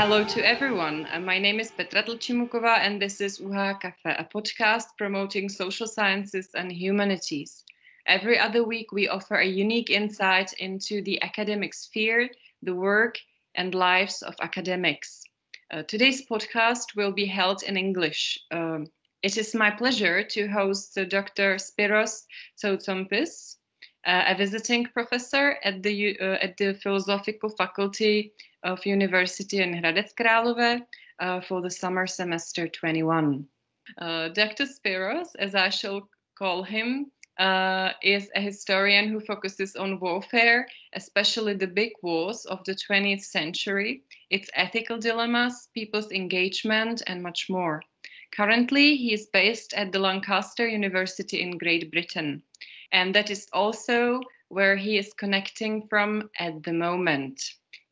Hello to everyone. My name is Petra Tlčimukova, and this is UH Cafe, a podcast promoting social sciences and humanities. Every other week, we offer a unique insight into the academic sphere, the work and lives of academics. Today's podcast will be held in English. It is my pleasure to host Dr. Spiros Tsoutsoumpis, a visiting professor at the Philosophical Faculty of University in Hradec Králové for the summer semester 21. Dr. Spiros, as I shall call him, is a historian who focuses on warfare, especially the big wars of the 20th century, its ethical dilemmas, people's engagement, and much more. Currently, he is based at the Lancaster University in Great Britain, and that is also where he is connecting from at the moment.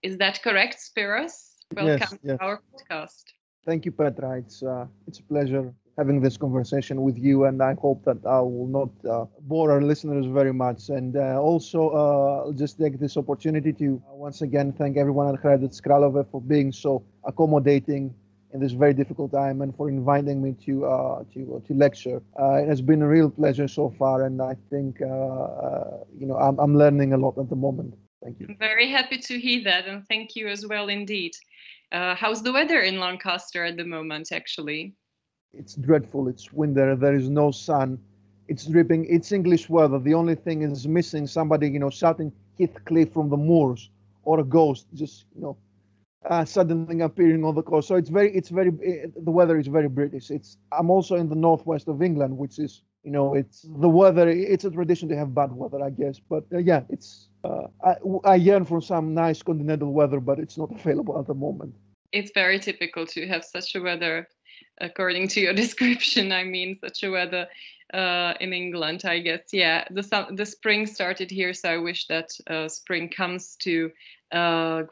Is that correct, Spiros? Welcome Yes. to our podcast. Thank you, Petra. It's a pleasure having this conversation with you, and I hope that I will not bore our listeners very much. And also, I'll just take this opportunity to once again thank everyone at Hradec Králové for being so accommodating in this very difficult time, and for inviting me to lecture. It has been a real pleasure so far, and I think I'm learning a lot at the moment. Thank you. I'm very happy to hear that, and thank you as well indeed. How's the weather in Lancaster at the moment, actually? It's dreadful. It's winter. There is no sun. It's dripping. It's English weather. The only thing is missing somebody, shouting Heathcliff from the moors, or a ghost just, suddenly appearing on the coast. So the weather is very British. I'm also in the northwest of England, which is, it's the weather. It's a tradition to have bad weather, I guess. But I yearn for some nice continental weather, but it's not available at the moment. It's very typical to have such a weather, according to your description. I mean, such a weather in England, I guess. Yeah, the spring started here, so I wish that spring comes to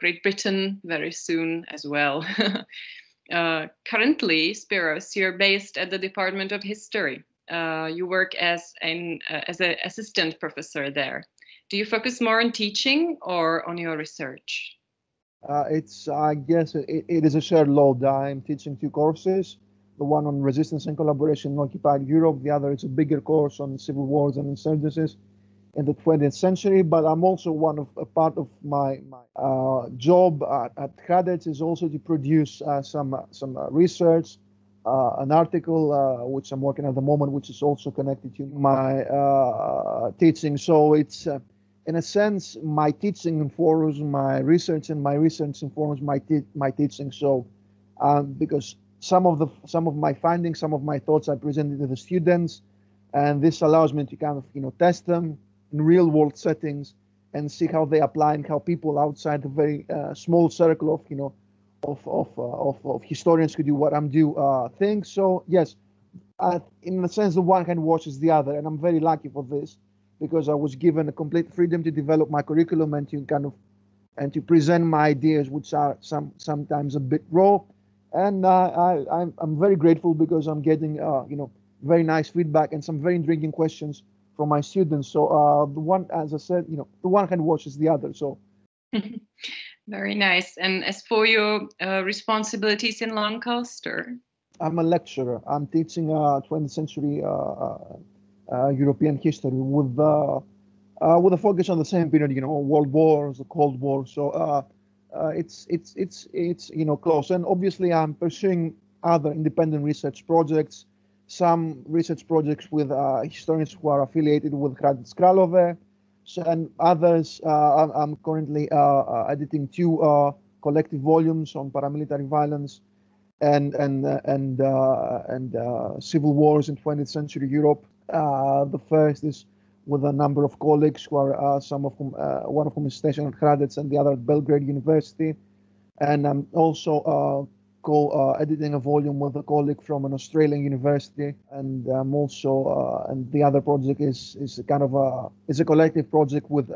Great Britain very soon as well. Currently, Spiros, you're based at the Department of History. You work as an assistant professor there. Do you focus more on teaching or on your research? I guess it is a shared load. I'm teaching two courses, the one on resistance and collaboration in occupied Europe. The other is a bigger course on civil wars and insurgencies in the 20th century. But I'm also a part of my job at Hradec is also to produce some research, an article which I'm working at the moment, which is also connected to my teaching. So it's in a sense, my teaching informs my research, and my research informs my teaching. So, because some of my findings, some of my thoughts, I presented to the students, and this allows me to kind of test them in real world settings and see how they apply, and how people outside a very small circle of historians who do what I'm do think. So yes, in a sense, the one hand washes the other, and I'm very lucky for this, because I was given a complete freedom to develop my curriculum and to present my ideas, which are sometimes a bit raw. And I'm very grateful, because I'm getting very nice feedback and some very intriguing questions from my students. So the one, as I said, the one hand washes the other. So very nice. And as for your responsibilities in Lancaster? I'm a lecturer. I'm teaching 20th century European history with a focus on the same period, world wars, the Cold War. So it's close. And obviously, I'm pursuing other independent research projects. Some research projects with historians who are affiliated with Hradec Králové, and others. I'm currently editing two collective volumes on paramilitary violence and civil wars in 20th century Europe. The first is with a number of colleagues who are one of whom is stationed at Hradec and the other at Belgrade University. And I'm also co-editing a volume with a colleague from an Australian university. And I'm also, and the other project is kind of a collective project with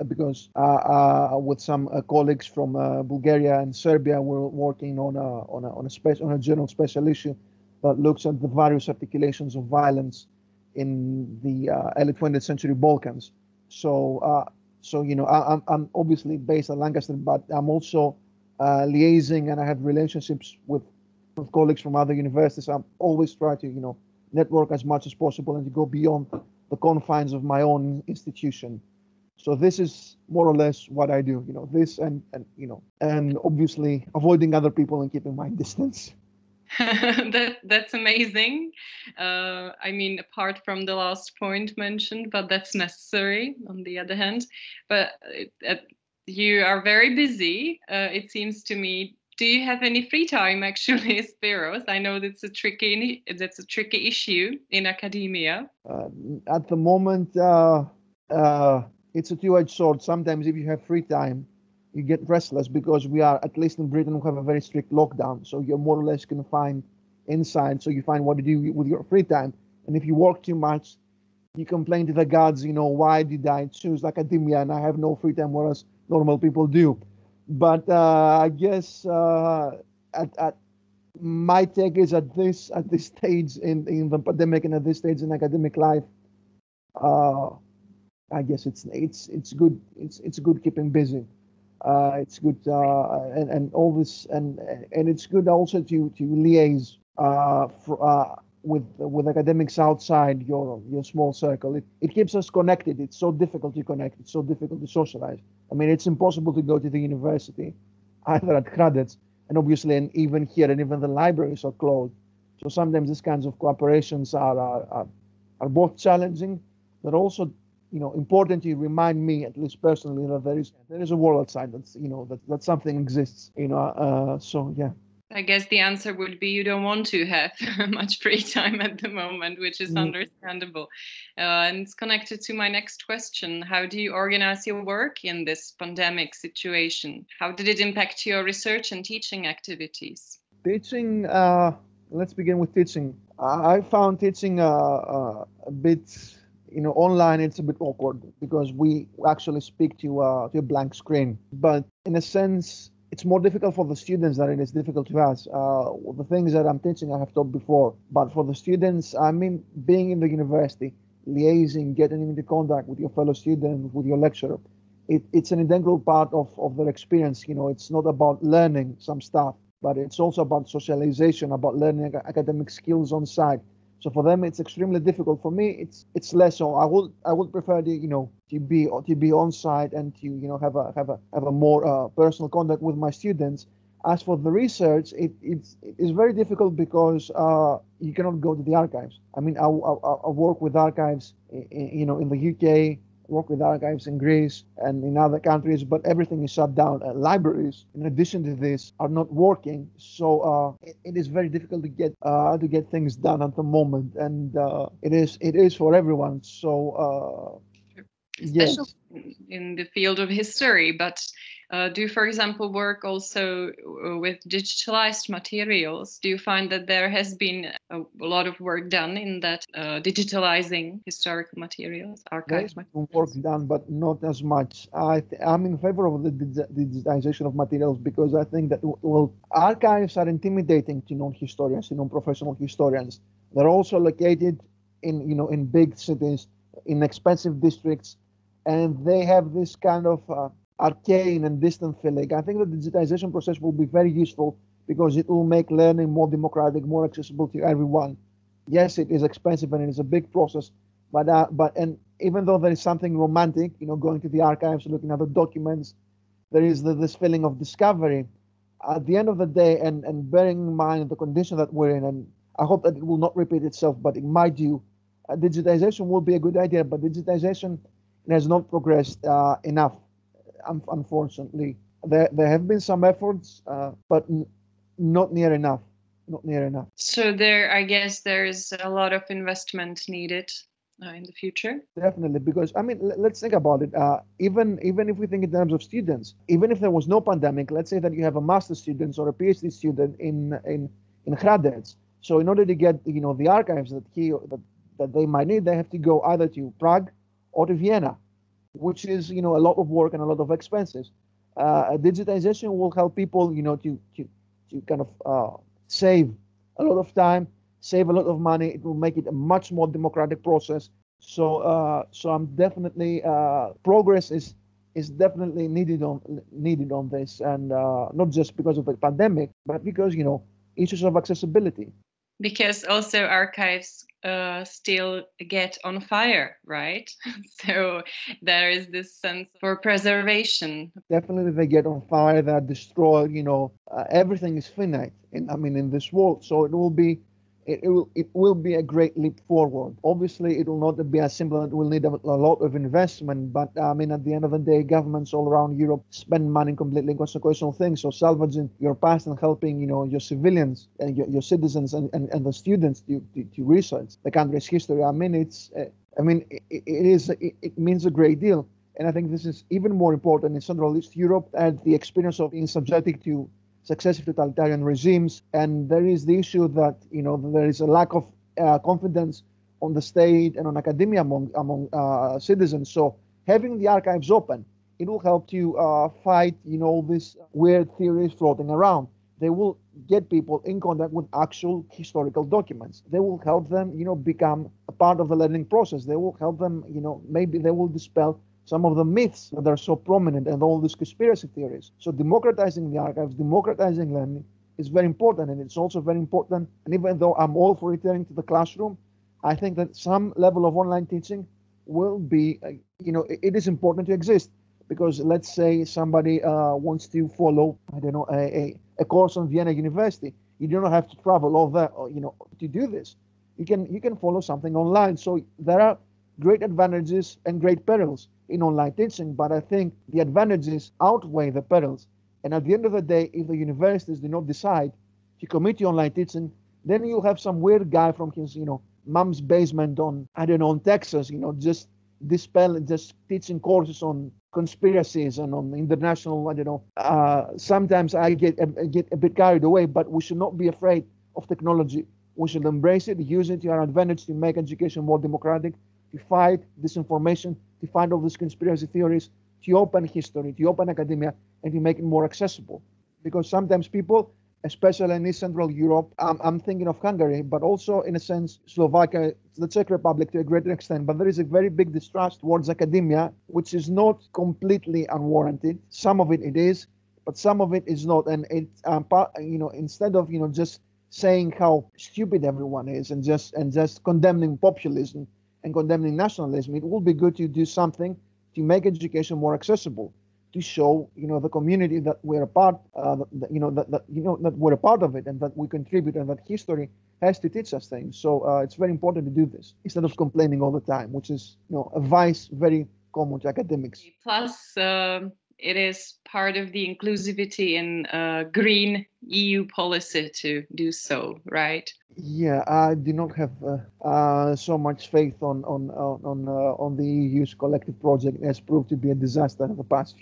some colleagues from Bulgaria and Serbia. We're working on a journal special issue that looks at the various articulations of violence in the early 20th century Balkans. So I'm obviously based at Lancaster, but I'm also liaising, and I have relationships with colleagues from other universities. I'm always try to network as much as possible and to go beyond the confines of my own institution. So this is more or less what I do. This and obviously avoiding other people and keeping my distance. That's amazing. I mean, apart from the last point mentioned, but that's necessary on the other hand. But you are very busy, it seems to me. Do you have any free time actually, Spiros? I know that's a tricky issue in academia. At the moment, it's a two-edged sword. Sometimes, if you have free time, you get restless because we are, at least in Britain, we have a very strict lockdown. So you're more or less confined inside. So you find what to do with your free time. And if you work too much, you complain to the gods, why did I choose academia and I have no free time, whereas normal people do. But I guess at my take is at this stage in the pandemic and at this stage in academic life, uh, I guess it's good. It's good keeping busy. It's good and all this and it's good also to liaise with academics outside your small circle. It keeps us connected. It's so difficult to connect. It's so difficult to socialize. I mean, it's impossible to go to the university either at credits and obviously and even here and even the libraries are closed. So sometimes these kinds of cooperations are both challenging, but also important to remind me, at least personally, that there is a world outside that something exists. So yeah. I guess the answer would be you don't want to have much free time at the moment, which is Mm, understandable. And it's connected to my next question. How do you organize your work in this pandemic situation? How did it impact your research and teaching activities? Teaching. Let's begin with teaching. I found teaching a bit, online. It's a bit awkward because we actually speak to a blank screen. But in a sense, it's more difficult for the students than it is difficult to us. The things that I'm teaching, I have taught before. But for the students, I mean, being in the university, liaising, getting into contact with your fellow students, with your lecturer, it's an integral part of their experience. It's not about learning some stuff, but it's also about socialization, about learning academic skills on site. So for them, it's extremely difficult. For me, it's less so. I would prefer to be on site and to have a more personal contact with my students. As for the research, it is very difficult because you cannot go to the archives. I mean, I work with archives, in the UK, work with archives in Greece and in other countries, but everything is shut down. Libraries, in addition to this, are not working, so it is very difficult to get things done at the moment, and it is for everyone. So Especially yes. in the field of history, but do you, for example, work also with digitalized materials? Do you find that there has been a lot of work done in that digitalizing historical materials, There is archive work materials? done, but not as much. I'm in favor of the digitization of materials because I think that well, archives are intimidating to non-historians, to non-professional historians. They're also located in big cities, in expensive districts, and they have this kind of arcane and distant feeling. I think the digitization process will be very useful because it will make learning more democratic, more accessible to everyone. Yes, it is expensive and it is a big process, but even though there is something romantic, going to the archives, looking at the documents, there is this feeling of discovery. At the end of the day, and bearing in mind the condition that we're in, and I hope that it will not repeat itself, but it might do. Digitization will be a good idea, but digitization has not progressed enough, unfortunately. There have been some efforts, but not near enough. Not near enough. So there, I guess there's a lot of investment needed in the future. Definitely, because I mean, let's think about it. Even if we think in terms of students, even if there was no pandemic, let's say that you have a master's student or a PhD student in Hradec. So in order to get the archives that they might need, they have to go either to Prague or to Vienna, which is a lot of work and a lot of expenses. Digitization will help people to kind of save a lot of time, save a lot of money. It will make it a much more democratic process. So I'm definitely progress is definitely needed on this, and not just because of the pandemic, but because issues of accessibility. Because also archives still get on fire, right? So there is this sense for preservation. Definitely, they get on fire, they're destroyed. Everything is finite. In this world, so it will be a great leap forward. Obviously, it will not be as simple. It will need a lot of investment. But at the end of the day, governments all around Europe spend money completely in consequential things. So salvaging your past and helping, your civilians and your citizens and the students to research the country's history. It means a great deal. And I think this is even more important in Central East Europe, and the experience of being subjected to successive totalitarian regimes. And there is the issue that there is a lack of confidence on the state and on academia among citizens. So having the archives open, it will help to fight these weird theories floating around. They will get people in contact with actual historical documents. They will help them become a part of the learning process. They will help them, maybe they will dispel some of the myths that are so prominent and all these conspiracy theories. So democratizing the archives, democratizing learning is very important, and it's also very important. And even though I'm all for returning to the classroom, I think that some level of online teaching will be, it is important to exist, because let's say somebody wants to follow, I don't know, a course on Vienna University. You do not have to travel all that, to do this. You can follow something online. So there are great advantages and great perils in online teaching, but I think the advantages outweigh the perils. And at the end of the day, if the universities do not decide to commit to online teaching, then you'll have some weird guy from his, mom's basement on, I don't know, in Texas, just teaching courses on conspiracies and on international, I don't know. Sometimes I get a bit carried away, but we should not be afraid of technology. We should embrace it, use it to our advantage to make education more democratic, to fight disinformation, to fight all these conspiracy theories, to open history, to open academia, and to make it more accessible. Because sometimes people, especially in East Central Europe, I'm thinking of Hungary, but also in a sense Slovakia, the Czech Republic to a greater extent, but there is a very big distrust towards academia, which is not completely unwarranted. Some of it is, but some of it is not. And instead of just saying how stupid everyone is and just condemning populism and condemning nationalism, it will be good to do something to make education more accessible, to show the community that we're a part, that we're a part of it, and that we contribute, and that history has to teach us things. So it's very important to do this instead of complaining all the time, which is a vice very common to academics. Plus, it is part of the inclusivity in green EU policy to do so, right? Yeah, I do not have so much faith on the EU's collective project. It has proved to be a disaster in the past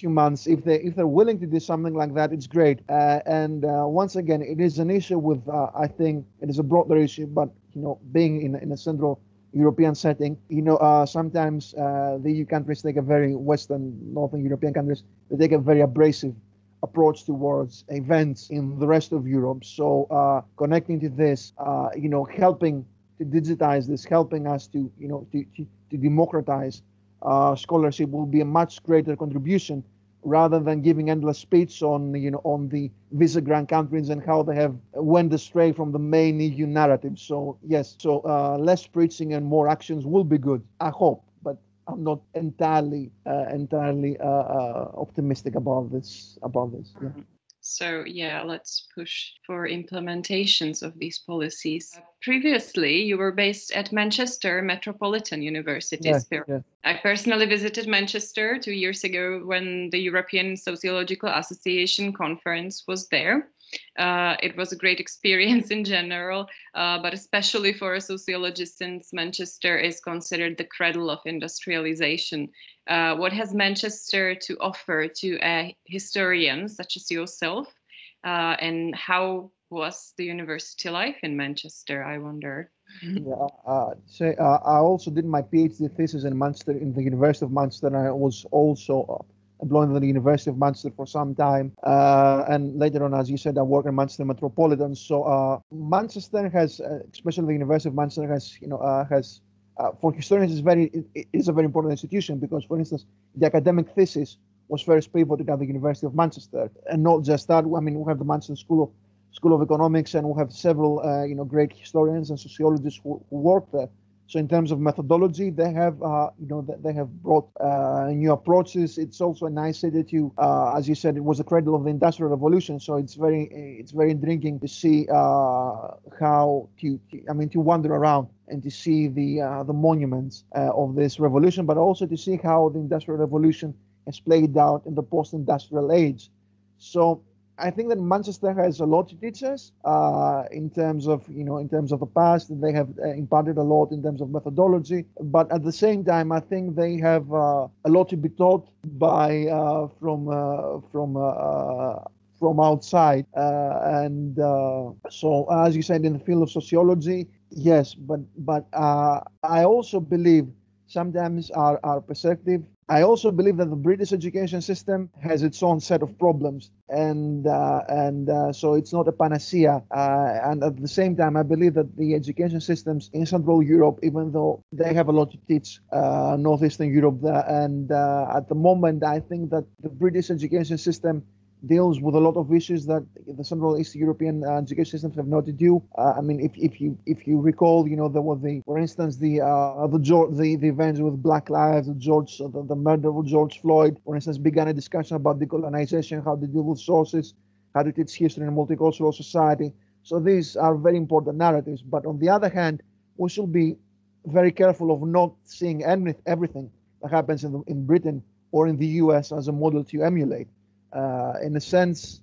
few months. If they're willing to do something like that, it's great. And once again, it is an issue with I think it is a broader issue, but being in a Central European setting, sometimes the EU countries take a very Western, Northern European countries, they take a very abrasive approach towards events in the rest of Europe. So connecting to this, helping to digitize this, helping us to democratize scholarship will be a much greater contribution, rather than giving endless speech on the Visegrad countries and how they have went astray from the main EU narrative. So yes, less preaching and more actions will be good, I hope. But I'm not entirely optimistic about this. Yeah. So yeah, let's push for implementations of these policies. Previously, you were based at Manchester Metropolitan University. Yeah. I personally visited Manchester 2 years ago when the European Sociological Association conference was there. It was a great experience in general, but especially for a sociologist, since Manchester is considered the cradle of industrialization. What has Manchester to offer to a historian such as yourself? And how was the university life in Manchester, I wonder? Yeah, I also did my PhD thesis in Manchester, in the University of Manchester, and I was also employed at the University of Manchester for some time. And later on, as you said, I work in Manchester Metropolitan. So Manchester has, especially the University of Manchester, has for historians it is a very important institution because, for instance, the academic thesis was first pivoted at the University of Manchester, and not just that. I mean, we have the Manchester School of Economics, and we have several great historians and sociologists who work there. So in terms of methodology, they have they have brought new approaches. It's also a nice city to, as you said, it was the cradle of the Industrial Revolution. So it's very intriguing to see how to wander around and to see the monuments of this revolution, but also to see how the Industrial Revolution has played out in the post-industrial age. So I think that Manchester has a lot to teach us in terms of the past. They have imparted a lot in terms of methodology, but at the same time, I think they have a lot to be taught by from outside. So, as you said, in the field of sociology, yes, but I also believe sometimes our perspective. I also believe that the British education system has its own set of problems, and so it's not a panacea. And at the same time, I believe that the education systems in Central Europe, even though they have a lot to teach Northeastern Europe, and at the moment, I think that the British education system deals with a lot of issues that the Central East European education systems have not to do. I mean, if you recall, there was for instance, the events with Black Lives, the murder of George Floyd, for instance, began a discussion about decolonization, how to deal with sources, how to teach history in a multicultural society. So these are very important narratives. But on the other hand, we should be very careful of not seeing everything that happens in Britain or in the US as a model to emulate. In a sense,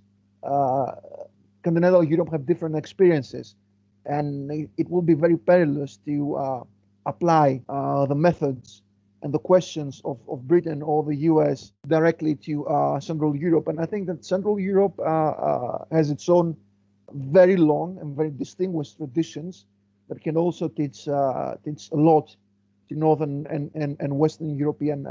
continental Europe have different experiences, and it will be very perilous to apply the methods and the questions of Britain or the US directly to Central Europe. And I think that Central Europe has its own very long and very distinguished traditions that can also teach a lot to Northern and Western European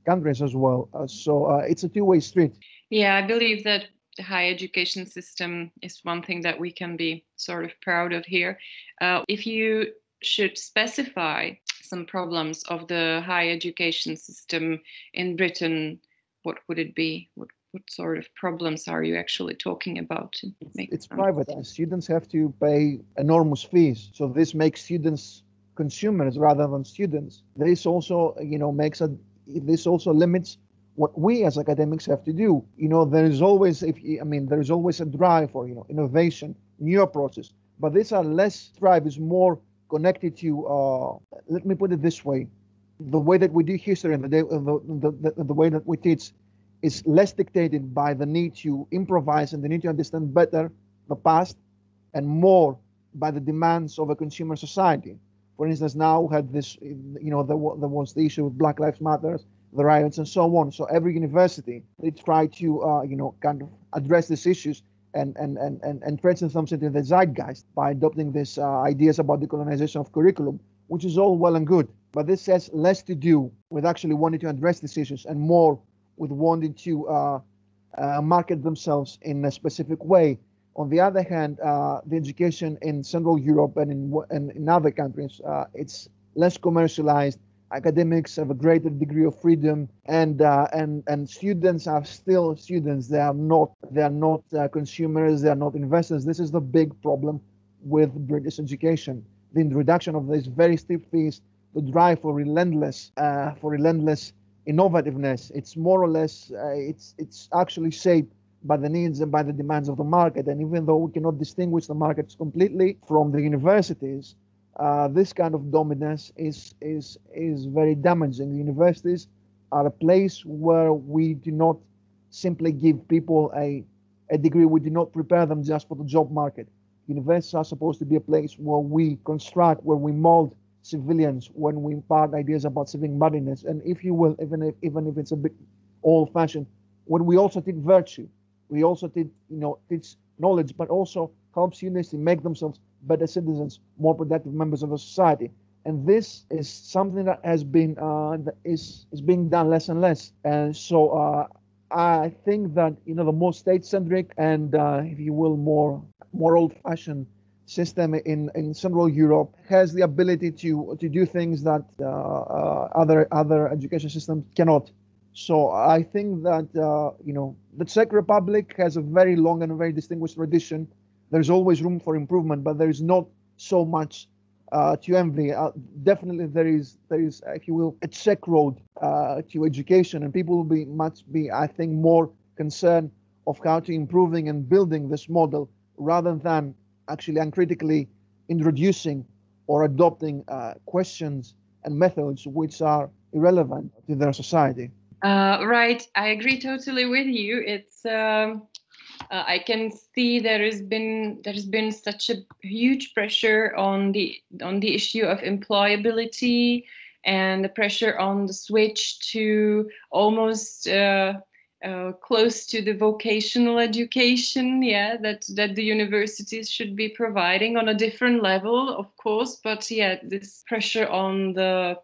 countries as well. So it's a two-way street. Yeah, I believe that the higher education system is one thing that we can be sort of proud of here. If you should specify some problems of the higher education system in Britain, what would it be? What sort of problems are you actually talking about? It's private, and students have to pay enormous fees. So this makes students consumers rather than students. This also, this also limits what we as academics have to do. There is always, there is always a drive for, innovation, new approaches. But this drive is more connected to, let me put it this way, the way that we do history and the way that we teach is less dictated by the need to improvise and the need to understand better the past, and more by the demands of a consumer society. For instance, now we had this, there was the issue with Black Lives Matter, the riots, and so on. So every university, they try to, kind of address these issues and transcend something in the zeitgeist by adopting these ideas about decolonization of curriculum, which is all well and good. But this has less to do with actually wanting to address these issues and more with wanting to market themselves in a specific way. On the other hand, the education in Central Europe and in other countries, it's less commercialized. Academics have a greater degree of freedom, and students are still students. They are not consumers. They are not investors. This is the big problem with British education: the introduction of these very steep fees, the drive for relentless innovativeness. It's more or less it's actually shaped by the needs and by the demands of the market. And even though we cannot distinguish the markets completely from the universities, this kind of dominance is very damaging. The universities are a place where we do not simply give people a degree. We do not prepare them just for the job market. Universities are supposed to be a place where we construct, where we mold civilians, when we impart ideas about civic manliness, and if you will, even if it's a bit old-fashioned, when we also teach virtue, we also teach knowledge, but also help students to make themselves better citizens, more productive members of the society. And this is something that has been is being done less and less. And so I think that the more state-centric and if you will more old-fashioned system in Central Europe has the ability to do things that other education systems cannot. So I think that the Czech Republic has a very long and very distinguished tradition. There's always room for improvement, but there is not so much to envy. Definitely, there is, if you will, a Czech road to education, and people will be, I think, more concerned of how to improving and building this model rather than actually uncritically introducing or adopting questions and methods which are irrelevant to their society. Right, I agree totally with you. I can see there has been such a huge pressure on the issue of employability, and the pressure on the switch to almost close to the vocational education, yeah, that the universities should be providing on a different level, of course. But yeah, this pressure on the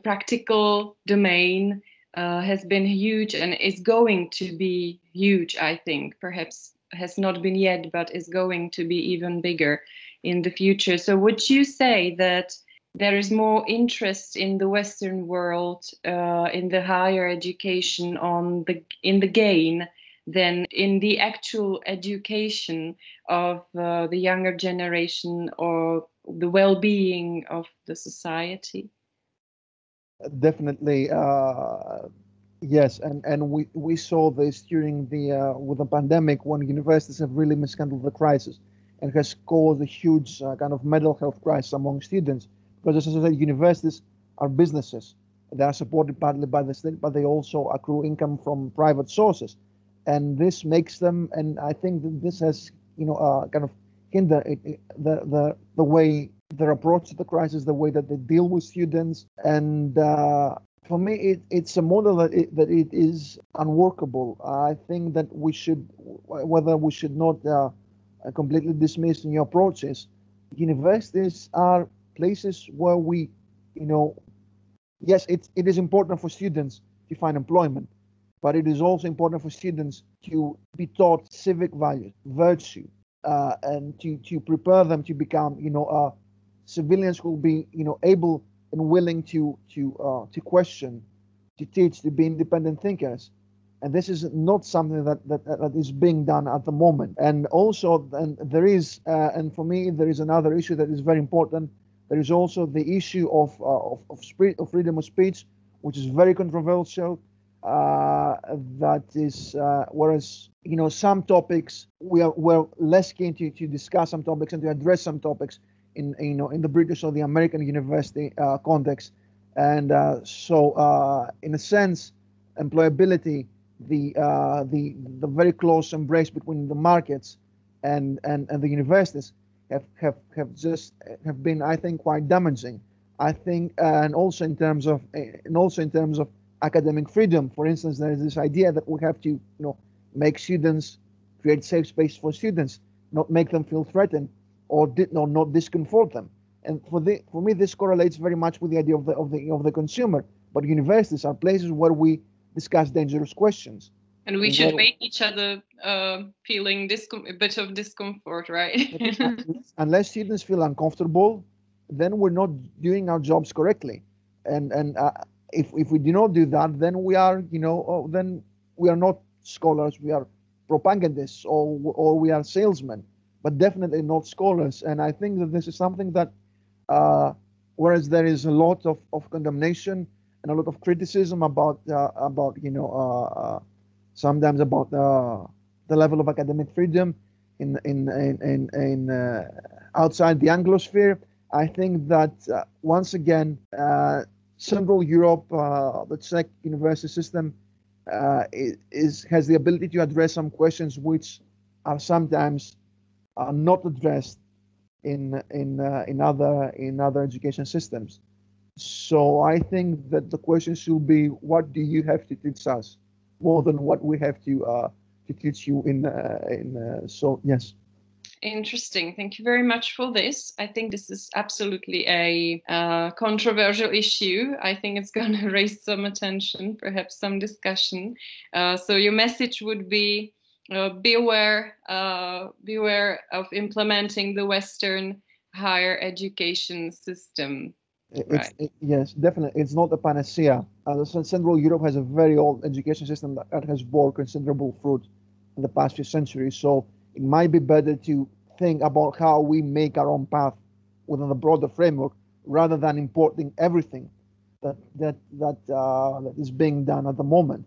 practical domain has been huge and is going to be huge, I think. Perhaps has not been yet, but is going to be even bigger in the future. So would you say that there is more interest in the Western world in the higher education in the gain than in the actual education of the younger generation or the well-being of the society? Definitely, yes, and we saw this during the with the pandemic when universities have really mishandled the crisis, and has caused a huge kind of mental health crisis among students. Because as I said, universities are businesses. They are supported partly by the state, but they also accrue income from private sources, and this makes them. And I think that this has kind of hindered the way their approach to the crisis, the way that they deal with students, and for me, it's a model that it is unworkable. I think that we should, whether we should not completely dismiss new approaches. Universities are places where we, you know, yes, it is important for students to find employment, but it is also important for students to be taught civic values, virtue, and to prepare them to become, civilians who will be, able and willing to question, to teach, to be independent thinkers. And this is not something that is being done at the moment. And also, and there is, and for me, there is another issue that is very important. There is also the issue of freedom of speech, which is very controversial. That is, whereas some topics we're less keen to discuss some topics and to address some topics in the British or the American university context, and in a sense, employability, the very close embrace between the markets and the universities have been, I think, quite damaging. I think, and also in terms of academic freedom. For instance, there is this idea that we have to make students, create safe space for students, not make them feel threatened, or not discomfort them. And for me, this correlates very much with the idea of the consumer. But universities are places where we discuss dangerous questions. And we should make each other feeling a bit of discomfort, right? Unless students feel uncomfortable, then we're not doing our jobs correctly. And if we do not do that, then we are then we are not scholars. We are propagandists, or we are salesmen, but definitely not scholars. And I think that this is something that, whereas there is a lot of condemnation and a lot of criticism about sometimes about the level of academic freedom in outside the Anglosphere. I think that once again, Central Europe, the Czech university system, has the ability to address some questions which are sometimes not addressed in other education systems. So I think that the question should be, what do you have to teach us, more than what we have to teach you so yes. Interesting. Thank you very much for this. I think this is absolutely a controversial issue. I think it's going to raise some attention, perhaps some discussion. So your message would be beware of implementing the Western higher education system, right? Yes, definitely. It's not a panacea. Central Europe has a very old education system that has bore considerable fruit in the past few centuries. So it might be better to think about how we make our own path within the broader framework rather than importing everything that is being done at the moment.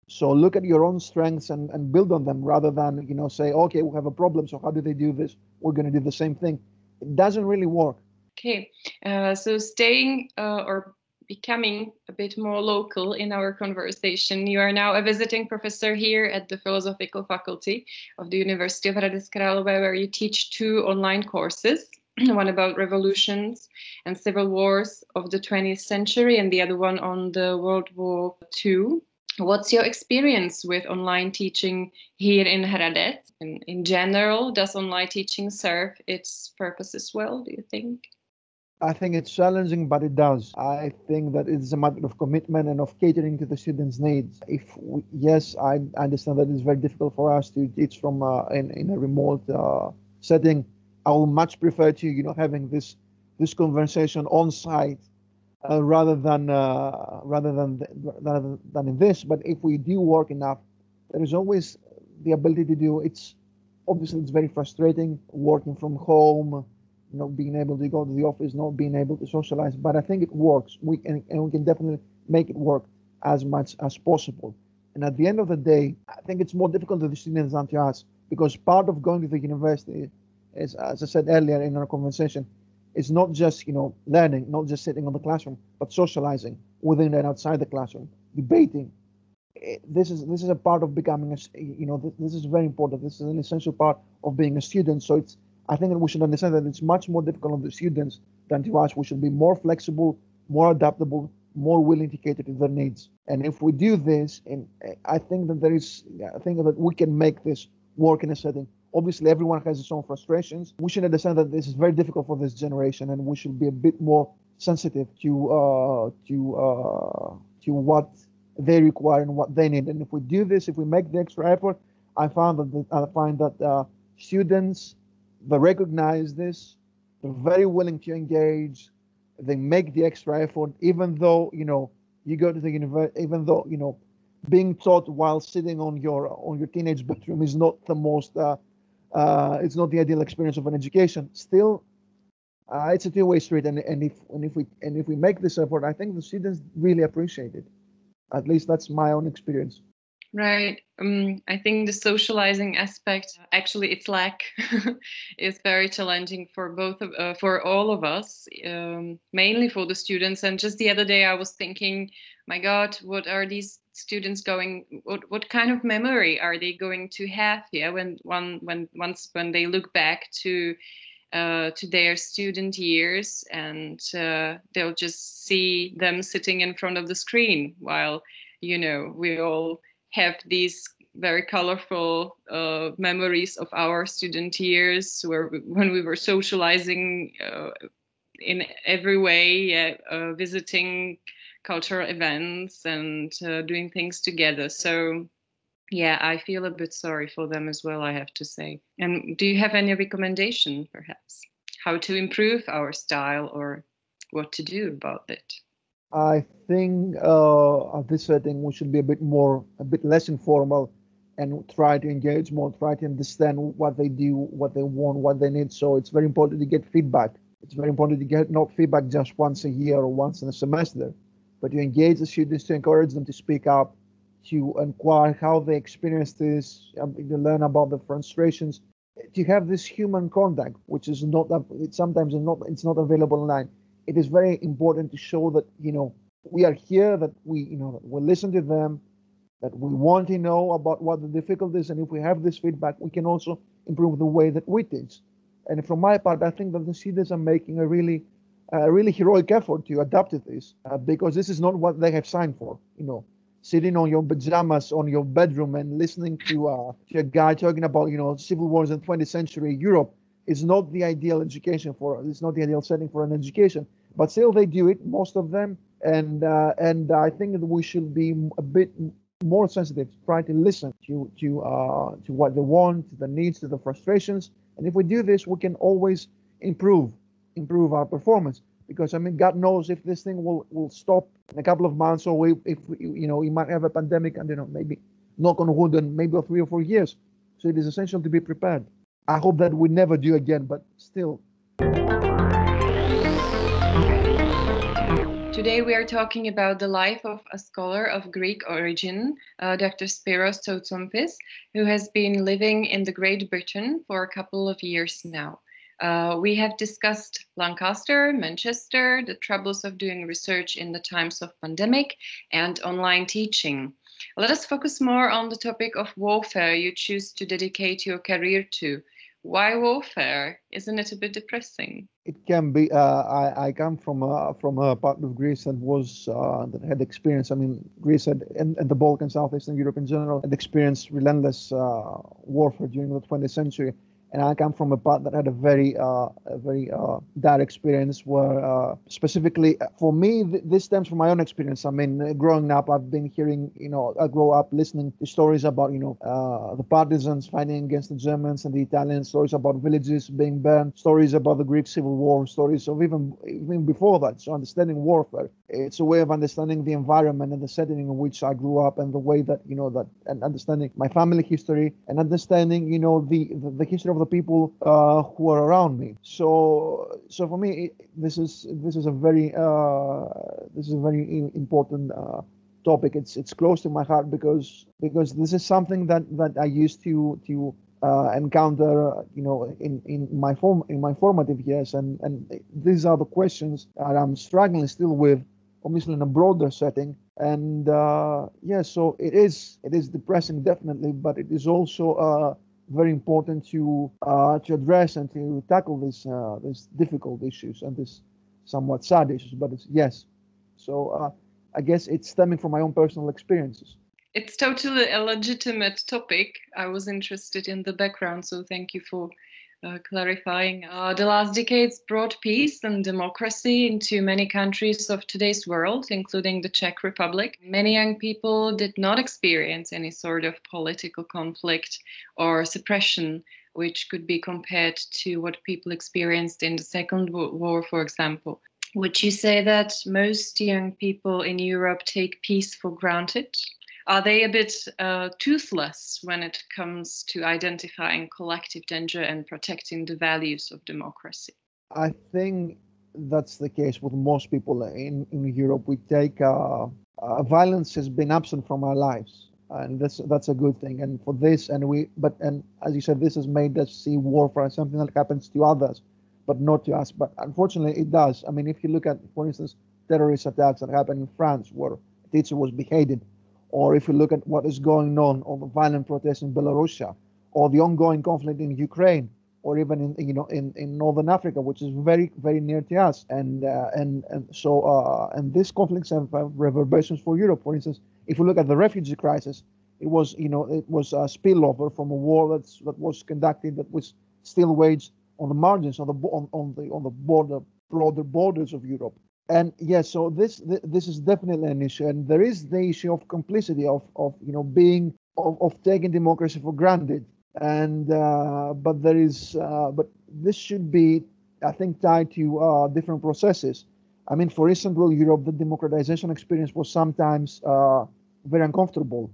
So look at your own strengths and build on them rather than say, okay, we have a problem. So how do they do this? We're going to do the same thing. It doesn't really work. Okay, so staying or becoming a bit more local in our conversation, you are now a visiting professor here at the Philosophical Faculty of the University of Hradec Králové, where you teach two online courses, one about revolutions and civil wars of the 20th century and the other one on the World War II. What's your experience with online teaching here in Hradec? In general, does online teaching serve its purposes well, do you think? I think it's challenging, but it does. I think that it's a matter of commitment and of catering to the students' needs. Yes, I understand that it's very difficult for us to teach from in a remote setting. I will much prefer to having this conversation on site rather than in this. But if we do work enough, there is always the ability to do. It's very frustrating working from home, not being able to go to the office, not being able to socialize. But I think it works. We can definitely make it work as much as possible. And at the end of the day, I think it's more difficult to the students than to us because part of going to the university is, as I said earlier in our conversation, it's not just learning, not just sitting on the classroom, but socializing within and outside the classroom, debating. This is a part of becoming this is very important. This is an essential part of being a student. So I think that we should understand that it's much more difficult on the students than to us. We should be more flexible, more adaptable, more willing to cater to their needs. And if we do this, and I think that we can make this work in a setting. Obviously, everyone has its own frustrations. We should understand that this is very difficult for this generation, and we should be a bit more sensitive to what they require and what they need. And if we do this, if we make the extra effort, I find that students, they recognize this, they're very willing to engage, they make the extra effort, even though you go to the university, even though being taught while sitting on your teenage bedroom is not the most it's not the ideal experience of an education. Still, it's a two-way street, and if we make this effort, I think the students really appreciate it. At least that's my own experience. Right. I think the socializing aspect, actually, its lack is very challenging for for all of us, mainly for the students. And just the other day, I was thinking, my God, what are these students what kind of memory are they going to have here when they look back to their student years, and they'll just see them sitting in front of the screen while we all have these very colorful memories of our student years when we were socializing in every way, visiting cultural events and doing things together. So yeah, I feel a bit sorry for them as well, I have to say. And do you have any recommendation, perhaps, how to improve our style or what to do about it? I think at this setting we should be a bit less informal, and try to engage more, try to understand what they do, what they want, what they need. So it's very important to get feedback. It's very important to get not feedback just once a year or once in a semester, but to engage the students, to encourage them to speak up, to inquire how they experience this, to learn about the frustrations, to have this human contact, which is not sometimes it's not available online. It is very important to show that we are here, that we listen to them, that we want to know about what the difficulties, and if we have this feedback, we can also improve the way that we teach. And from my part, I think that the students are making a really heroic effort to adapt to this, because this is not what they have signed for. Sitting on your pajamas on your bedroom and listening to a guy talking about civil wars in 20th century Europe is not the ideal education for. It's not the ideal setting for an education. But still, they do it, most of them, and I think that we should be a bit more sensitive, try to listen to what they want, to the needs, to the frustrations. And if we do this, we can always improve improve our performance. Because I mean, God knows if this thing will stop in a couple of months, or if we might have a pandemic, and maybe knock on wood, and maybe 3 or 4 years. So it is essential to be prepared. I hope that we never do again, but still. Today we are talking about the life of a scholar of Greek origin, Dr. Spiros Tsoutsoumpis, who has been living in the Great Britain for a couple of years now. We have discussed Lancaster, Manchester, the troubles of doing research in the times of pandemic, and online teaching. Let us focus more on the topic of warfare you choose to dedicate your career to. Why warfare? Isn't it a bit depressing? It can be. I come from a part of Greece that had experienced. I mean, Greece had, and the Balkans, Southeastern Europe in general, had experienced relentless warfare during the 20th century. And I come from a part that had a very bad experience where, specifically for me, this stems from my own experience. I mean, growing up, I've been hearing, I grew up listening to stories about, the partisans fighting against the Germans and the Italians, stories about villages being burned, stories about the Greek Civil War, stories of even before that. So understanding warfare, it's a way of understanding the environment and the setting in which I grew up, and the way that, and understanding my family history, and understanding, the history of the people who are around me. So for me, this is a very important topic. It's close to my heart because this is something that I used to encounter, in my formative years, and these are the questions that I'm struggling still with, obviously in a broader setting. And so it is depressing, definitely, but it is also very important to address and to tackle these difficult issues and these somewhat sad issues. But yes, so I guess it's stemming from my own personal experiences. It's totally a legitimate topic. I was interested in the background, so thank you for clarifying. The last decades brought peace and democracy into many countries of today's world, including the Czech Republic. Many young people did not experience any sort of political conflict or suppression, which could be compared to what people experienced in the Second World War, for example. Would you say that most young people in Europe take peace for granted? Are they a bit toothless when it comes to identifying collective danger and protecting the values of democracy? I think that's the case with most people in Europe. We take violence has been absent from our lives, and that's a good thing. And for this, and as you said, this has made us see warfare as something that happens to others, but not to us. But unfortunately, it does. I mean, if you look at, for instance, terrorist attacks that happened in France, where a teacher was beheaded, or if you look at what is going on, or the violent protests in Belarus, or the ongoing conflict in Ukraine, or even in Northern Africa, which is very very near to us, and these conflicts have reverberations for Europe. For instance, if we look at the refugee crisis, it was a spillover from a war that was conducted, that was still waged on the margins, on the broader borders of Europe. And yes, so this is definitely an issue, and there is the issue of complicity, of being of taking democracy for granted. And but this should be, I think, tied to different processes. I mean, for Eastern Europe, the democratization experience was sometimes very uncomfortable.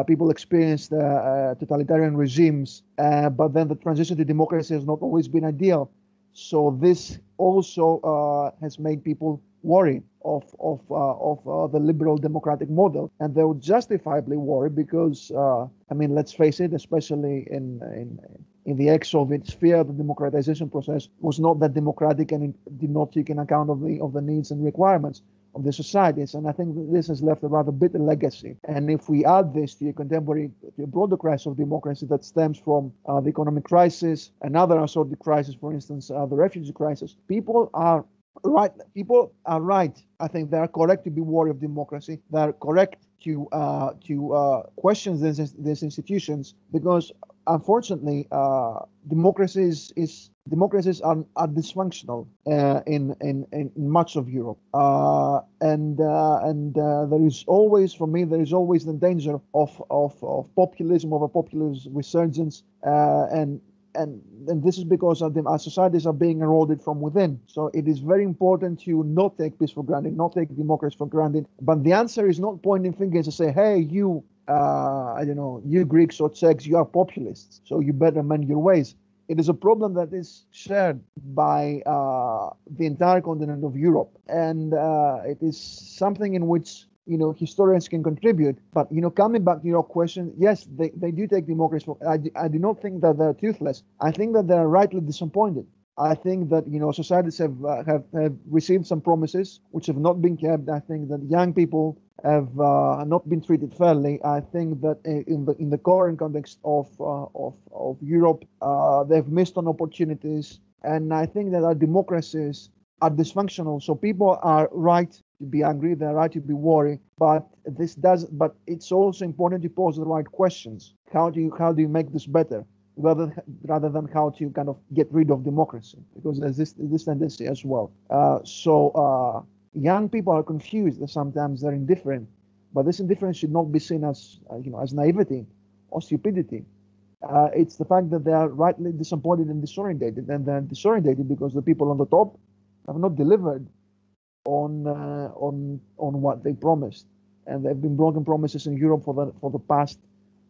People experienced totalitarian regimes, but then the transition to democracy has not always been ideal. So this also has made people worry of the liberal democratic model, and they would justifiably worry because I mean, let's face it, especially in the ex-Soviet sphere, the democratization process was not that democratic, and it did not take in account of the needs and requirements of the societies. And I think this has left a rather bitter legacy. And if we add this to a broader crisis of democracy that stems from the economic crisis, another assorted crisis, for instance, the refugee crisis, people are Right, people are right. I think they are correct to be worried of democracy. They are correct to question these institutions because, unfortunately, democracies are dysfunctional in much of Europe, and there is always, for me, there is always the danger of populism, of a populist resurgence, and this is because our societies are being eroded from within. So it is very important to not take peace for granted, not take democracy for granted. But the answer is not pointing fingers to say, hey, you, I don't know, you Greeks or Czechs, you are populists, so you better mend your ways. It is a problem that is shared by the entire continent of Europe, and it is something in which historians can contribute. But coming back to your question, yes, they do take democracy. I do not think that they're toothless. I think that they're rightly disappointed. I think that societies have received some promises which have not been kept. I think that young people have not been treated fairly. I think that in the current context of Europe, they've missed on opportunities, and I think that our democracies are dysfunctional. So people are right to be angry, they're right to be worried, but but it's also important to pose the right questions. How do you make this better? Rather than how to kind of get rid of democracy, because there's this tendency as well. Young people are confused. Sometimes they're indifferent, but this indifference should not be seen as as naivety or stupidity. It's the fact that they are rightly disappointed and disorientated, and they're disorientated because the people on the top have not delivered on what they promised, and there have been broken promises in Europe for the past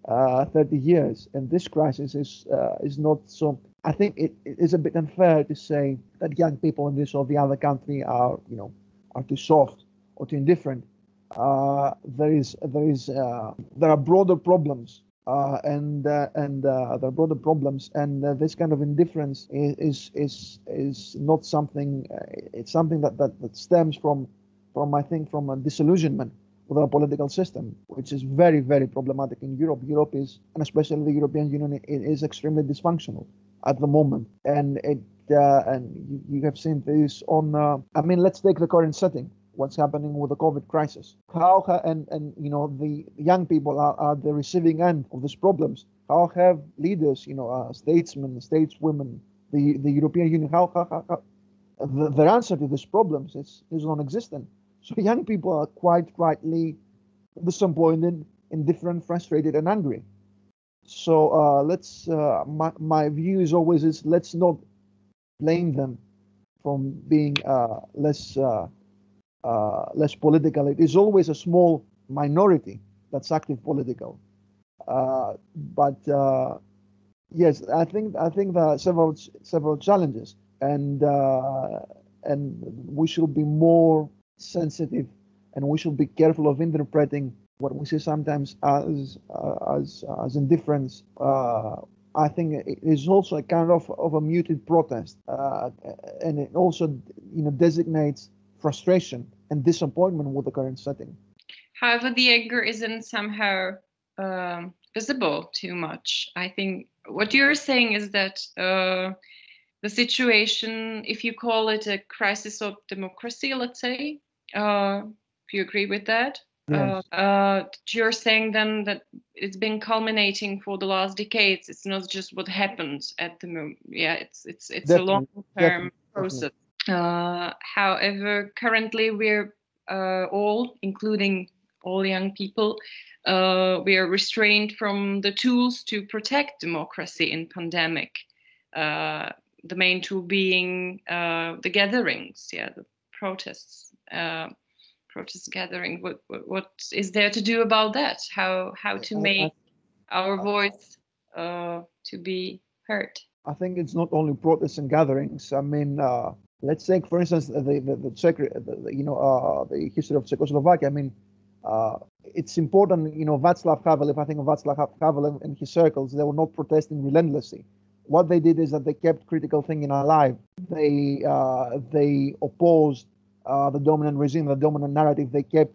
30 years, and this crisis is not so. I think it is a bit unfair to say that young people in this or the other country are too soft or too indifferent. There are broader problems, and there are broader problems, and this kind of indifference is not something. It's something that stems from I think from a disillusionment with our political system, which is very, very problematic in Europe. Europe is, and especially the European Union, it is extremely dysfunctional at the moment, and you have seen this on. I mean, let's take the current setting. What's happening with the COVID crisis? And the young people are the receiving end of these problems. How have leaders, statesmen, stateswomen, the European Union, how their answer to these problems is non-existent. So young people are quite rightly disappointed, indifferent, frustrated, and angry. So my view is always let's not blame them from being less political. It is always a small minority that's active political. But yes, I think there are several challenges, and we should be more sensitive, and we should be careful of interpreting what we see sometimes as indifference. I think it is also a kind of a muted protest, and it also designates frustration and disappointment with the current setting. However, the anger isn't somehow visible too much. I think what you're saying is that the situation, if you call it a crisis of democracy, let's say, if you agree with that, Yes. you're saying then that it's been culminating for the last decades. It's not just what happens at the moment. Yeah, it's a Definitely, long-term definitely, process. definitely. However, currently we're all, including all young people, we are restrained from the tools to protect democracy in pandemic. The main tool being the gatherings, the protests, protest gathering. What is there to do about that? How to I, make our voice to be heard? I think it's not only protests and gatherings. I mean, let's take, for instance, the Czech, the history of Czechoslovakia. I mean, it's important. Václav Havel. If I think of Václav Havel and his circles, they were not protesting relentlessly. What they did is that they kept critical thinking alive. They opposed the dominant regime, the dominant narrative. They kept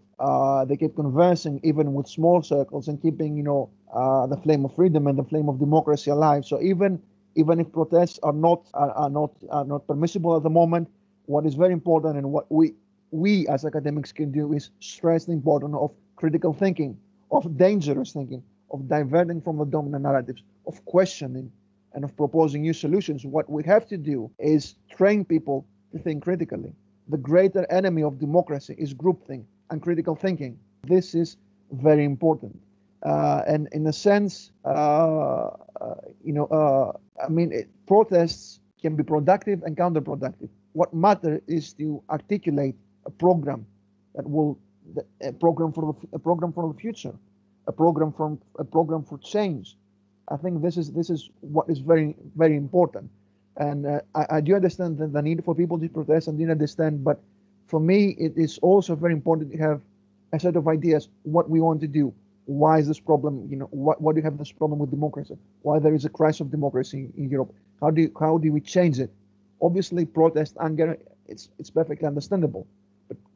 conversing even with small circles and keeping the flame of freedom and the flame of democracy alive. So even if protests are not permissible at the moment, What is very important and what we as academics can do is stress the importance of critical thinking, of dangerous thinking, of diverting from the dominant narratives, of questioning, and of proposing new solutions. What we have to do is train people to think critically. The greater enemy of democracy is groupthink and critical thinking. This is very important. And in a sense, protests can be productive and counterproductive. What matters is to articulate a program that will, a program for the future, a program for change. I think this is what is very, very important. And I do understand the need for people to protest, and do understand, but for me, it is also very important to have a set of ideas what we want to do. Why is this problem? Why do you have this problem with democracy? Why there is a crisis of democracy in Europe? How do we change it? Obviously, protest, anger, it's perfectly understandable,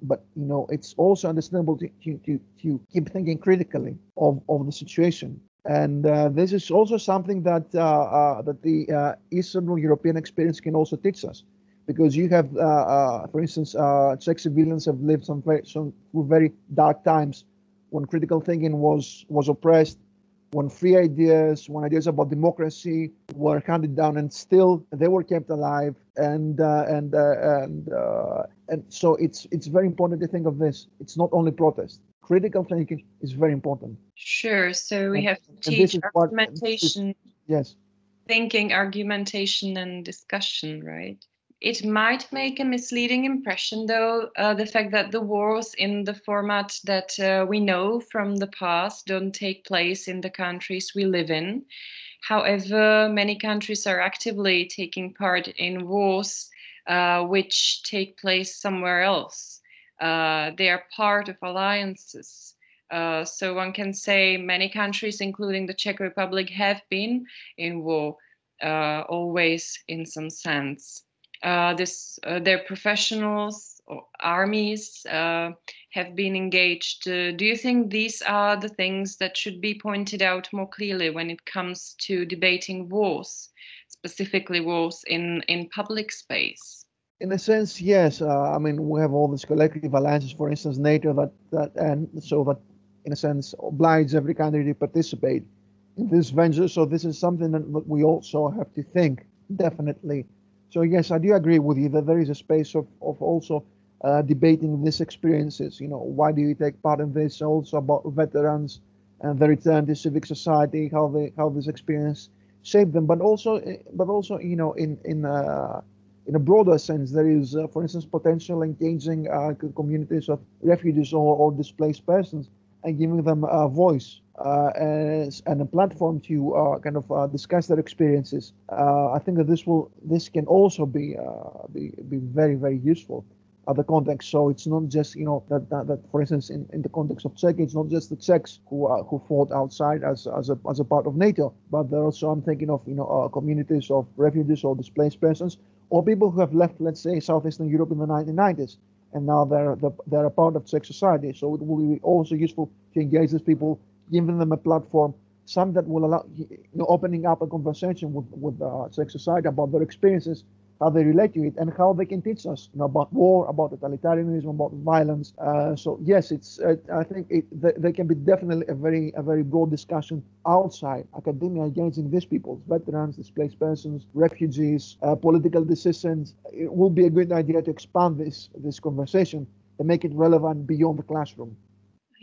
but it's also understandable to keep thinking critically of the situation. And this is also something that the Eastern European experience can also teach us, because you have, for instance, Czech civilians have lived some very dark times when critical thinking was oppressed, when when ideas about democracy were handed down, and still they were kept alive. And so it's very important to think of this. It's not only protest. Critical thinking is very important. Sure. So we have to And this teach is argumentation, yes. thinking, argumentation, and discussion, right? It might make a misleading impression, though, the fact that the wars in the format that we know from the past don't take place in the countries we live in. However, many countries are actively taking part in wars which take place somewhere else. They are part of alliances. So one can say many countries, including the Czech Republic, have been in war, always in some sense. Their professionals or armies have been engaged. Do you think these are the things that should be pointed out more clearly when it comes to debating wars, specifically wars in public space? In a sense, yes. We have all these collective alliances, for instance, NATO, and so that, in a sense, oblige every country to participate in this venture. So this is something that we also have to think, definitely. So yes, I do agree with you that there is a space of also debating these experiences. Why do you take part in this? Also about veterans and the return to civic society, how this experience shaped them, but also in a broader sense, there is, for instance, potential engaging communities of refugees or displaced persons and giving them a voice and a platform to discuss their experiences. I think that this can also be very, very useful at the context. So it's not just that for instance in the context of Czech, it's not just the Czechs who fought outside as a part of NATO, but there also, I'm thinking of communities of refugees or displaced persons, or people who have left, let's say, Southeastern Europe in the 1990s, and now they're a part of Czech society. So it will be also useful to engage these people, giving them a platform, some that will allow opening up a conversation with Czech society about their experiences, how they relate to it, and how they can teach us about war, about totalitarianism, about violence. So yes, it's I think there can be definitely a very broad discussion outside academia engaging these people, veterans, displaced persons, refugees, political dissidents. It will be a good idea to expand this conversation and make it relevant beyond the classroom.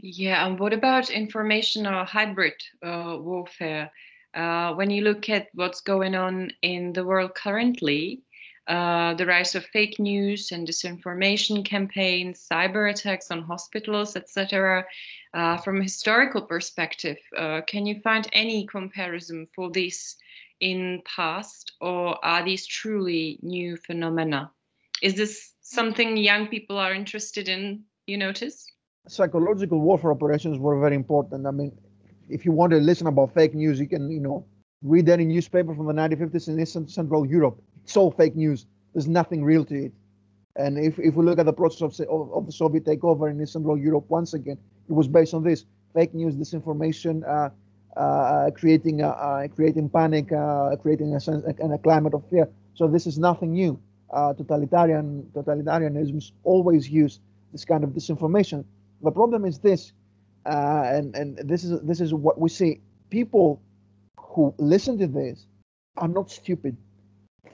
Yeah, and what about information or hybrid warfare? When you look at what's going on in the world currently, the rise of fake news and disinformation campaigns, cyber attacks on hospitals, etc. From a historical perspective, can you find any comparison for this in past, or are these truly new phenomena? Is this something young people are interested in, you notice? Psychological warfare operations were very important. If you want to listen about fake news, you can, read any newspaper from the 1950s in Eastern Central Europe. It's all fake news. There's nothing real to it. And if we look at the process of the Soviet takeover in Eastern Central Europe, once again, it was based on this: fake news, disinformation, creating panic, creating a climate of fear. So this is nothing new. totalitarianisms always use this kind of disinformation. The problem is this, and this is what we see. People who listen to this are not stupid.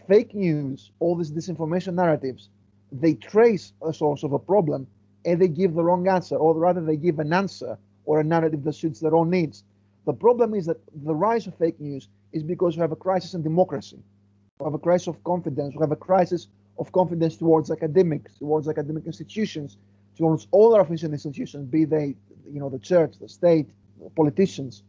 Fake news, all these disinformation narratives, they trace a source of a problem and they give the wrong answer, or rather, they give an answer or a narrative that suits their own needs. The problem is that the rise of fake news is because we have a crisis in democracy. We have a crisis of confidence. We have a crisis of confidence towards academics, towards academic institutions, towards all our official institutions, be they, the church, the state, politicians.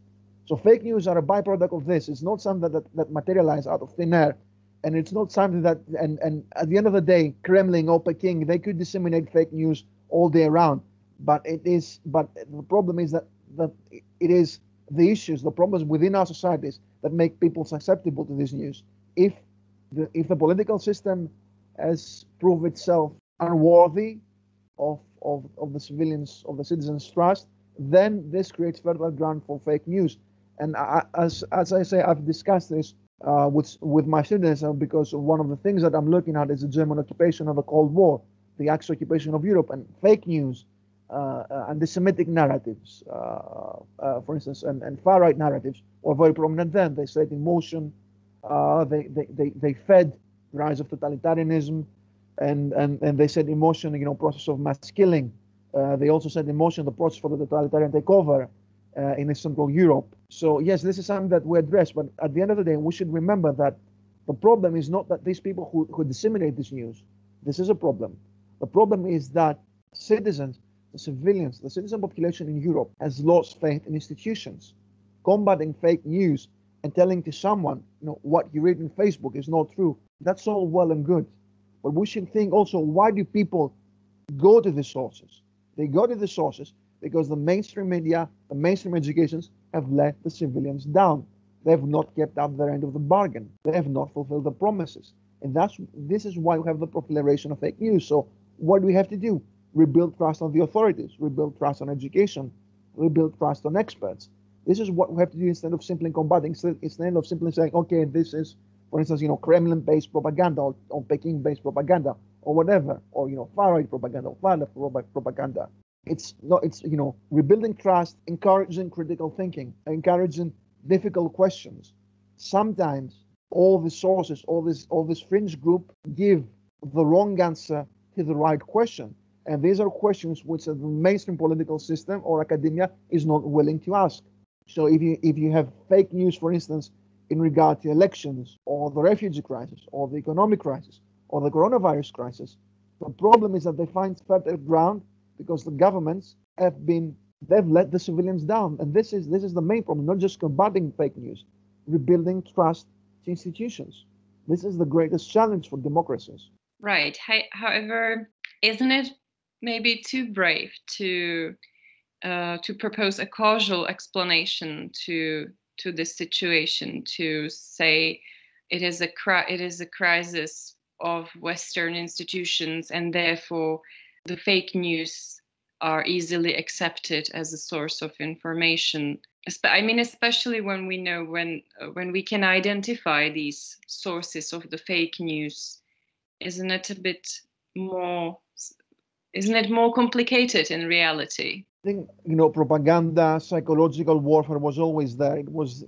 So fake news are a byproduct of this. It's not something that materialize out of thin air. And it's not something that, and at the end of the day, Kremlin or Peking, they could disseminate fake news all day around. But the problem is that it is the issues, the problems within our societies that make people susceptible to this news. If the political system has proved itself unworthy of the citizens' trust, then this creates fertile ground for fake news. And as I say, I've discussed this with my students because one of the things that I'm looking at is the German occupation of the Cold War, the actual occupation of Europe, and fake news, anti-Semitic narratives, for instance, and far-right narratives were very prominent then. They set in motion, they fed the rise of totalitarianism, and they set in motion, process of mass killing. They also set in motion the process for the totalitarian takeover in Central Europe. So yes, this is something that we address, but at the end of the day, we should remember that the problem is not that these people who disseminate this news, this is a problem. The problem is that citizens, the civilians, the citizen population in Europe has lost faith in institutions. Combating fake news and telling to someone, what you read in Facebook is not true, that's all well and good. But we should think also, why do people go to the sources? They go to the sources because the mainstream media, the mainstream educations have let the civilians down. They have not kept up their end of the bargain. They have not fulfilled the promises. And this is why we have the proliferation of fake news. So what do we have to do? Rebuild trust on the authorities, rebuild trust on education, rebuild trust on experts. This is what we have to do instead of simply combating, instead of simply saying, okay, this is, for instance, Kremlin-based propaganda or Peking-based propaganda or whatever, or, far-right propaganda or far-left propaganda. It's rebuilding trust, encouraging critical thinking, encouraging difficult questions. Sometimes all the sources, all this fringe group give the wrong answer to the right question. And these are questions which the mainstream political system or academia is not willing to ask. So if you have fake news, for instance, in regard to elections or the refugee crisis or the economic crisis or the coronavirus crisis, the problem is that they find fertile ground because the governments they've let the civilians down. And this is the main problem, not just combating fake news, rebuilding trust to institutions. This is the greatest challenge for democracies. Right. However, isn't it maybe too brave to propose a causal explanation to this situation, to say it is a crisis of Western institutions, and therefore the fake news are easily accepted as a source of information? I mean, especially when we know when we can identify these sources of the fake news, isn't it more complicated in reality? I think, propaganda, psychological warfare was always there. It was,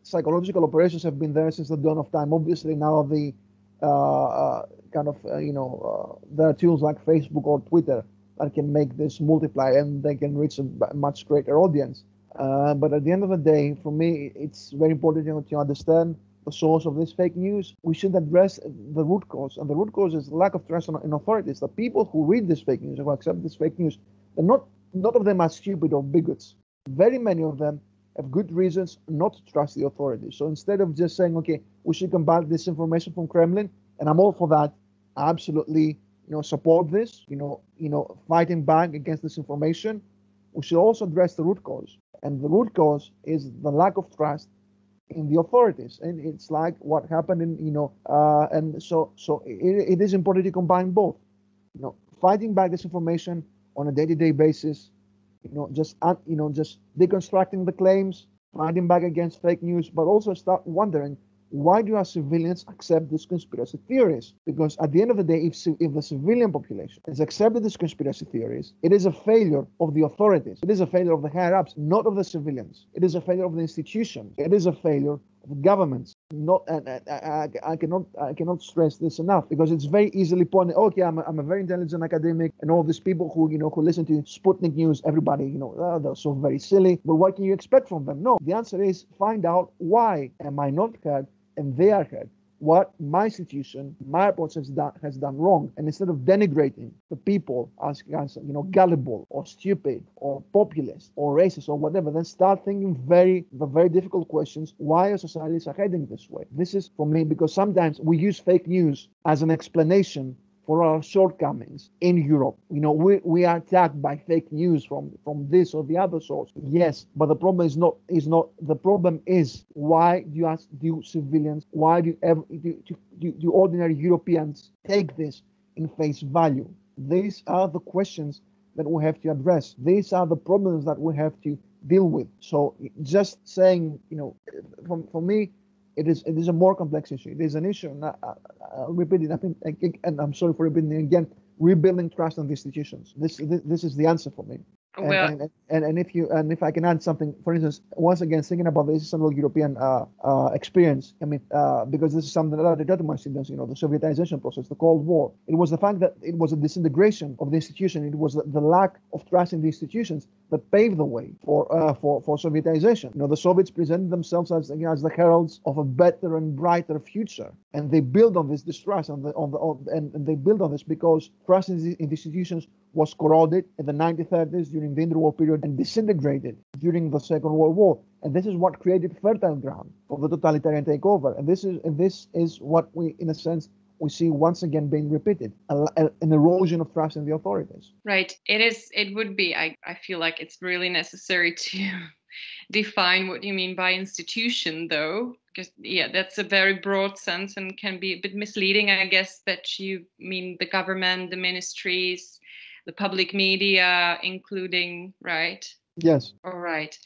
psychological operations have been there since the dawn of time. Obviously, now the there are tools like Facebook or Twitter that can make this multiply and they can reach a much greater audience. But at the end of the day, for me, it's very important to understand the source of this fake news. We should address the root cause, and the root cause is lack of trust in authorities. The people who read this fake news, who accept this fake news, they're not of them are stupid or bigots. Very many of them have good reasons not to trust the authorities. So instead of just saying, okay, we should combat this information from Kremlin, and I'm all for that, I absolutely support this, fighting back against this information, we should also address the root cause. And the root cause is the lack of trust in the authorities, and it's like what happened in and so it is important to combine both, fighting back this information on a day-to-day basis, just deconstructing the claims, fighting back against fake news, but also start wondering why do our civilians accept these conspiracy theories? Because at the end of the day, if the civilian population has accepted these conspiracy theories, it is a failure of the authorities. It is a failure of the higher-ups, not of the civilians. It is a failure of the institutions. It is a failure of governments. Not, and I cannot stress this enough, because it's very easily pointed. Okay, I'm a very intelligent academic, and all these people who listen to Sputnik News, everybody they're so very silly. But what can you expect from them? No, the answer is find out why am I not heard and they are heard. What my institution, my approach has done wrong, and instead of denigrating the people as gullible or stupid or populist or racist or whatever, then start thinking the very difficult questions: why our societies are heading this way. This is for me because sometimes we use fake news as an explanation for our shortcomings in Europe. We are attacked by fake news from this or the other source. Yes, but the problem is not the problem is why do civilians, why do ordinary Europeans take this in face value? These are the questions that we have to address. These are the problems that we have to deal with. So just saying, for me, it is a more complex issue. It is an issue, and I'll repeat it, and I'm sorry for repeating it again, rebuilding trust in the institutions. This is the answer for me. Well, And if I can add something, for instance, once again thinking about the Central European experience, because this is something that I taught to my students, the Sovietization process, the Cold War. It was the fact that it was a disintegration of the institution. It was the lack of trust in the institutions that paved the way for Sovietization. The Soviets presented themselves as the heralds of a better and brighter future, and they built on this distrust, and they built on this because trust in the institutions was corroded in the 1930s during the interwar period and disintegrated during the Second World War. And this is what created fertile ground for the totalitarian takeover. And this is what we, in a sense, we see once again being repeated, an erosion of trust in the authorities. Right. It would be, I feel like it's really necessary to define what you mean by institution, though, because that's a very broad sense and can be a bit misleading. I guess that you mean the government, the ministries, the public media, including, right? Yes. All right.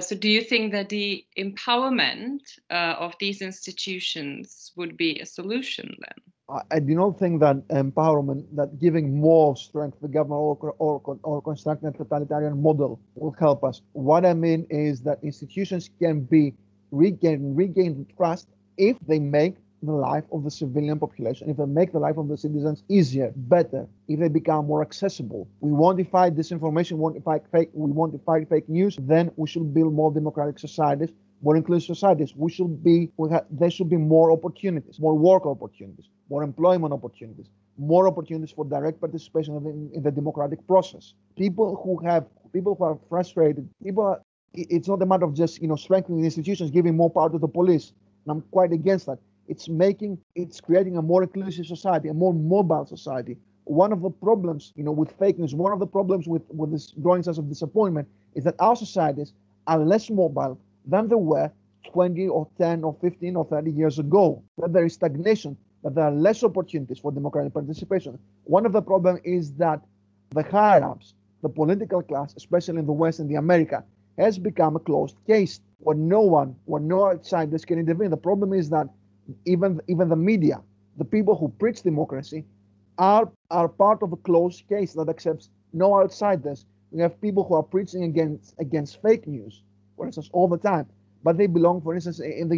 So do you think that the empowerment of these institutions would be a solution then? I do not think that empowerment, that giving more strength to the government or constructing a totalitarian model will help us. What I mean is that institutions can be regain trust if they make the life of the civilian population, if they make the life of the citizens easier, better, if they become more accessible. We want to fight disinformation, we want to fight fake news, then we should build more democratic societies, more inclusive societies. There should be more opportunities, more work opportunities, more employment opportunities, more opportunities for direct participation in the democratic process. People who are frustrated, it's not a matter of just strengthening the institutions, giving more power to the police. And I'm quite against that. It's creating a more inclusive society, a more mobile society. One of the problems, with fake news, one of the problems with this growing sense of disappointment is that our societies are less mobile than they were 20 or 10 or 15 or 30 years ago. That there is stagnation, that there are less opportunities for democratic participation. One of the problems is that the higher-ups, the political class, especially in the West and the America, has become a closed case where no outsiders can intervene. The problem is that even the media, the people who preach democracy, are part of a closed case that accepts no outsiders. We have people who are preaching against fake news, for instance, all the time, but they belong, for instance, in the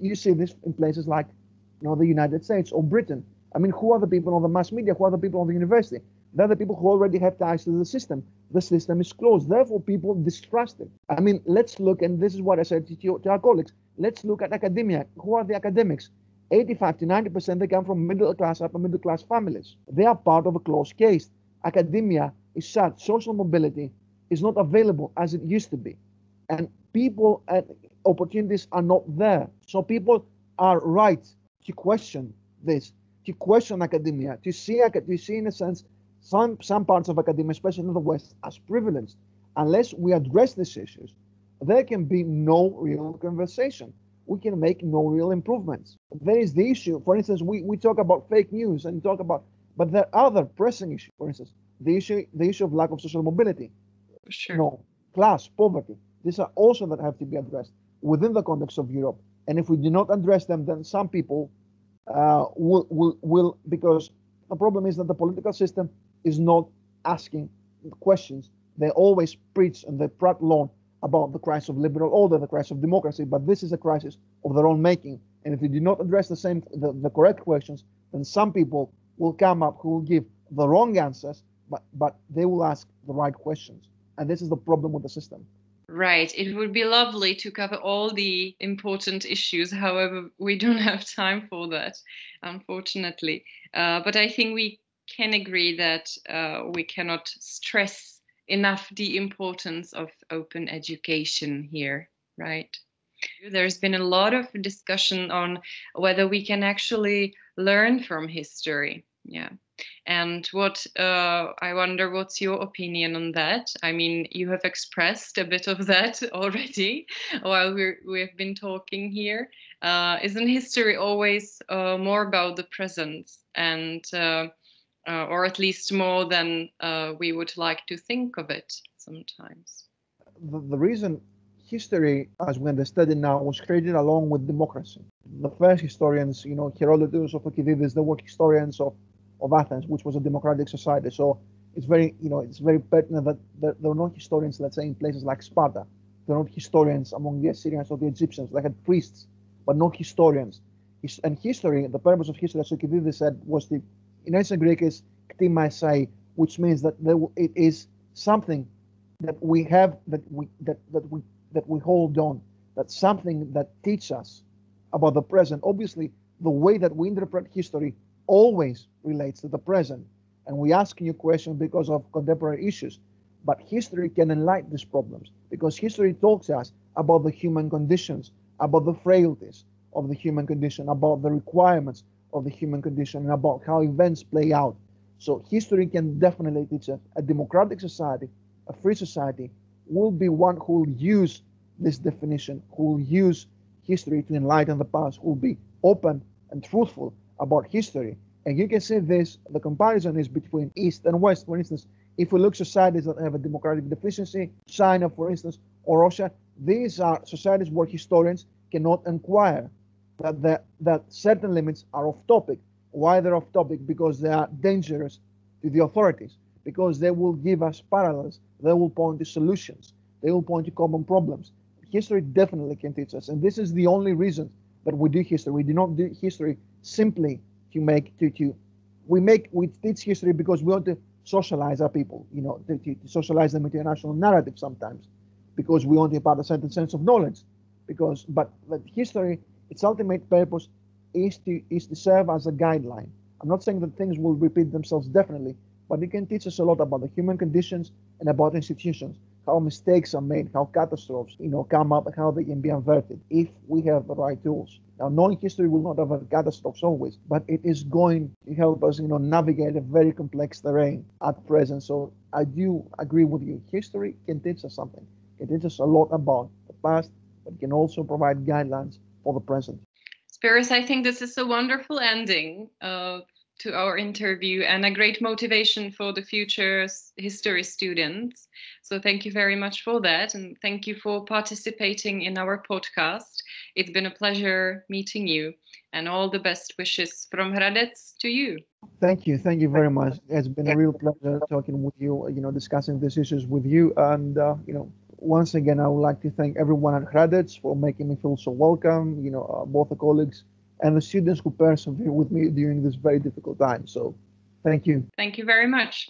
you see this in places like the United States or Britain. Who are the people on the mass media? Who are the people on the university? They're the people who already have ties to the system. The system is closed. Therefore, people distrust it. Let's look, and this is what I said to our colleagues. Let's look at academia. Who are the academics? 85 to 90%, they come from upper middle class families. They are part of a closed case. Academia is shut. Social mobility is not available as it used to be. And people and opportunities are not there. So people are right to question this, to question academia, to see in a sense some parts of academia, especially in the West, as privileged. Unless we address these issues, there can be no real conversation. We can make no real improvements. There is the issue, for instance, we talk about fake news and but there are other pressing issues. For instance, the issue of lack of social mobility, Sure. class, poverty. These are also that have to be addressed within the context of Europe. And if we do not address them, then some people will, because the problem is that the political system is not asking questions. They always preach and they prattle on about the crisis of liberal order, the crisis of democracy, but this is a crisis of their own making. And if you do not address the correct questions, then some people will come up who will give the wrong answers, but they will ask the right questions. And this is the problem with the system. Right. It would be lovely to cover all the important issues. However, we don't have time for that, unfortunately. But I think we can agree that we cannot stress enough the importance of open education here, right? There's been a lot of discussion on whether we can actually learn from history. Yeah. And what I wonder, what's your opinion on that? I mean, you have expressed a bit of that already while we've been talking here. Isn't history always more about the present, and or at least more than we would like to think of it sometimes? The reason history, as we understand it now, was created along with democracy. The first historians, Herodotus or Thucydides, they were historians of Athens, which was a democratic society. So it's very pertinent that there were not historians, let's say, in places like Sparta. There were not historians among the Assyrians or the Egyptians. They had priests, but not historians. And history, the purpose of history, as Thucydides said, was in ancient Greek is ktima sai, which means that it is something that we have, that we hold on, that's something that teaches us about the present. Obviously, the way that we interpret history always relates to the present, and we ask you questions because of contemporary issues. But history can enlighten these problems because history talks to us about the human conditions, about the frailties of the human condition, about the requirements of the human condition, and about how events play out. So history can definitely teach us. A democratic society, a free society, will be one who will use this definition, who will use history to enlighten the past, who will be open and truthful about history. And you can see this, the comparison is between East and West. For instance, if we look at societies that have a democratic deficiency, China, for instance, or Russia, these are societies where historians cannot inquire that certain limits are off topic. Why they're off topic? Because they are dangerous to the authorities, because they will give us parallels, they will point to solutions, they will point to common problems. History definitely can teach us, and this is the only reason that we do history. We do not do history simply we teach history because we want to socialize our people, to socialize them into a national narrative sometimes, because we want to impart a certain sense of knowledge. But history, its ultimate purpose is to serve as a guideline. I'm not saying that things will repeat themselves definitely, but it can teach us a lot about the human conditions and about institutions, how mistakes are made, how catastrophes, come up, and how they can be averted if we have the right tools. Now, knowing history will not avert catastrophes always, but it is going to help us, navigate a very complex terrain at present. So I do agree with you. History can teach us something. It teaches us a lot about the past, but it can also provide guidelines for the present. Spiros, I think this is a wonderful ending to our interview and a great motivation for the future history students. So thank you very much for that. And thank you for participating in our podcast. It's been a pleasure meeting you, and all the best wishes from Hradec to you. Thank you. Thank you very much. It's been a real pleasure talking with you, discussing these issues with you. And, once again, I would like to thank everyone at Hradec for making me feel so welcome, both the colleagues and the students who persevere with me during this very difficult time. So thank you. Thank you very much.